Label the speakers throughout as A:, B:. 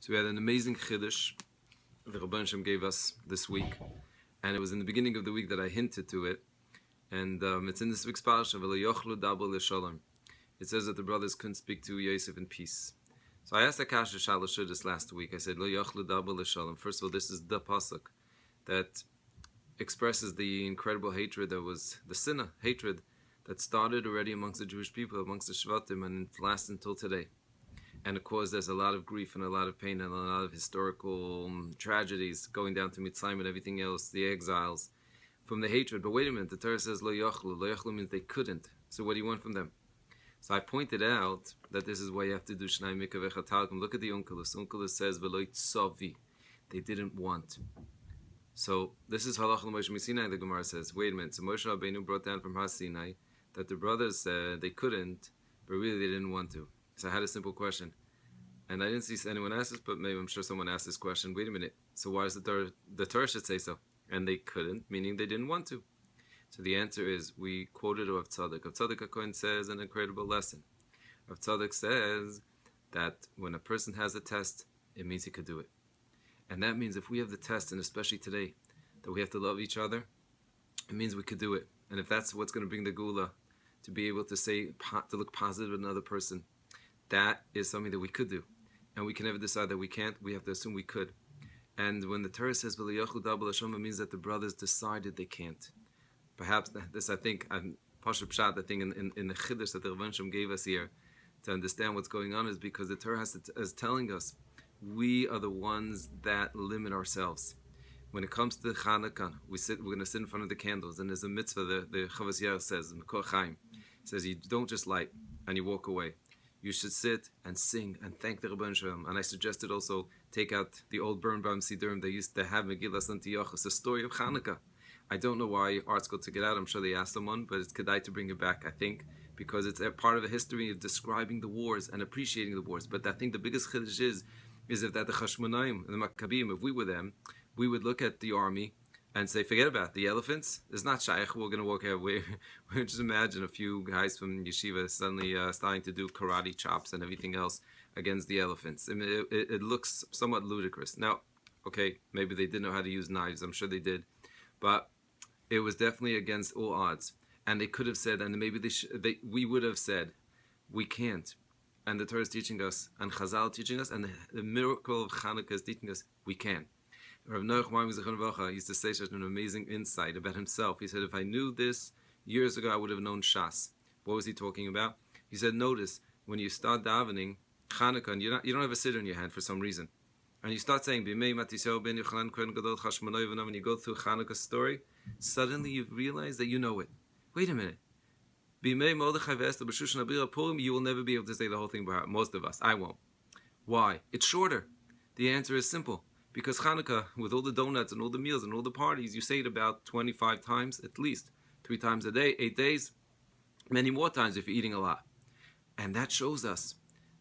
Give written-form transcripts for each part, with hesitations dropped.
A: So we had an amazing chiddush the Rabbi Daniel gave us this week, and it was in the beginning of the week that I hinted to it, and it's in this week's parshas. It says that the brothers couldn't speak to Yosef in peace. So I asked Akash Shalosh this last week. I said, Lo yochlu dabel l'shalom. First of all, this is the pasuk that expresses the incredible hatred that was the sinna, hatred that started already amongst the Jewish people, amongst the Shvatim, and it lasts until today. And it caused us a lot of grief and a lot of pain and a lot of historical tragedies, going down to Mitzrayim and everything else, the exiles, from the hatred. But wait a minute, the Torah says Lo yochlu. Lo yochlu means they couldn't. So what do you want from them? So I pointed out that this is why you have to do Shnai Mikveh Chatalkim. Look at the Unkelus. Unkelus says V'lo tzavi. They didn't want. So this is Halach Moshe Sinai. The Gemara says, wait a minute. So Moshe Rabbeinu brought down from Har Sinai that the brothers said they couldn't, but really they didn't want to. So I had a simple question, and I didn't see anyone ask this, but maybe I'm sure someone asked this question. Wait a minute. So why does the Torah should say so? And they couldn't, meaning they didn't want to. So the answer is, we quoted Rav Tzadok. Rav Tzadok Coren says an incredible lesson. Rav Tzadok says that when a person has a test, it means he could do it. And that means if we have the test, and especially today, that we have to love each other, it means we could do it. And if that's what's going to bring the gula, to be able to say, to look positive at another person, that is something that we could do. And we can never decide that we can't. We have to assume we could. And when the Torah says, it means that the brothers decided they can't. Perhaps this, I think, Pasha Pshat, I think in the chiddush that the Rabbi Daniel gave us here, to understand what's going on, is because the Torah is telling us we are the ones that limit ourselves. When it comes to the chanuka, we're going to sit in front of the candles, and there's a mitzvah, the Chavas Yair says, in Kol Chaim, says you don't just light and you walk away. You should sit and sing and thank the Rabban Shalom. And I suggested also take out the old Bern Bam Sidurim they used to have Megillas Antiochus, the story of Chanukah. I don't know why articles took it out. I'm sure they asked someone, but it's kedai to bring it back, I think, because it's a part of a history of describing the wars and appreciating the wars. But I think the biggest chiddush is that the Chashmonaim and the Maccabim, if we were them, we would look at the army and say, forget about it. The elephants. It's not shaykh. We're going to walk away. Just imagine a few guys from yeshiva suddenly starting to do karate chops and everything else against the elephants. I mean, it looks somewhat ludicrous. Now, okay, maybe they didn't know how to use knives. I'm sure they did. But it was definitely against all odds. And they could have said, and maybe we would have said, we can't. And the Torah is teaching us, and Chazal teaching us, and the miracle of Chanukah is teaching us, we can. Rav Noach Maimon used to say such an amazing insight about himself. He said, if I knew this years ago, I would have known Shas. What was he talking about? He said, notice, when you start davening Chanukah, and you don't have a siddur in your hand for some reason, and you start saying, when you go through Chanukah's story, suddenly you realize that you know it. Wait a minute. You will never be able to say the whole thing by heart. Most of us. I won't. Why? It's shorter. The answer is simple. Because Chanukah, with all the donuts and all the meals and all the parties, you say it about 25 times at least. 3 times a day, 8 days, many more times if you're eating a lot. And that shows us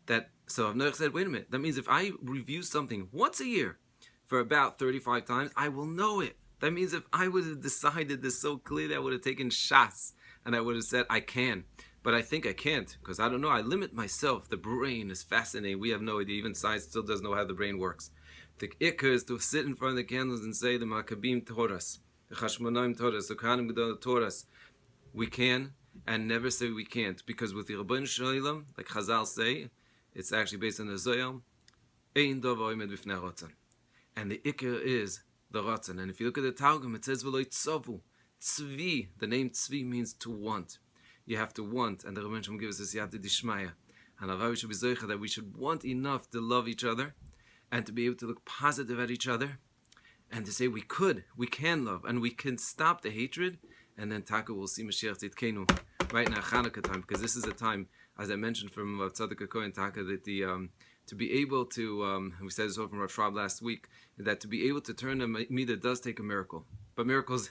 A: that, so Avner said, wait a minute, that means if I review something once a year for about 35 times, I will know it. That means if I would have decided this so clearly, I would have taken shas, and I would have said, I can. But I think I can't, because I don't know, I limit myself. The brain is fascinating. We have no idea. Even science still doesn't know how the brain works. The ikka is to sit in front of the candles and say the Maccabim taught us, the Chashmonaim taught us, the Kohanim Gedol taught us. We can, and never say we can't, because with the Rabban Shalom, like Chazal say, it's actually based on the Zoyam, Ein Dov Oimed B'fnei Ratzon. And the ikka is the Ratzon. And if you look at the Targum, it says V'lo tzavu. Tzvi, the name Tzvi means to want. You have to want, and the Rabban Shalom gives us Yad Dishmaya. And Avav should be Zoycha, that we should want enough to love each other, and to be able to look positive at each other, and to say we can love, and we can stop the hatred, and then Taka will see Mashiach Tzidkenu right now, Chanukah time, because this is a time, as I mentioned from Rav Tzadok Cohen, Taka, that to be able to, we said this over from Rav Schwab last week, that to be able to turn a midah does take a miracle. But miracles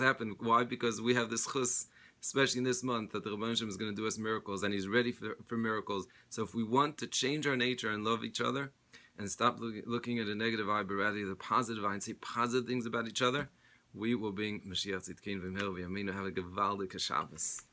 A: happen. Why? Because we have this chus, especially in this month, that the Rabban Shem is going to do us miracles, and He's ready for miracles. So if we want to change our nature and love each other, and stop looking at a negative eye, but rather the positive eye, and say positive things about each other, we will bring Mashiach Tzidkenu v'Meir v'Yameinu. Have a gewaldige Shabbos.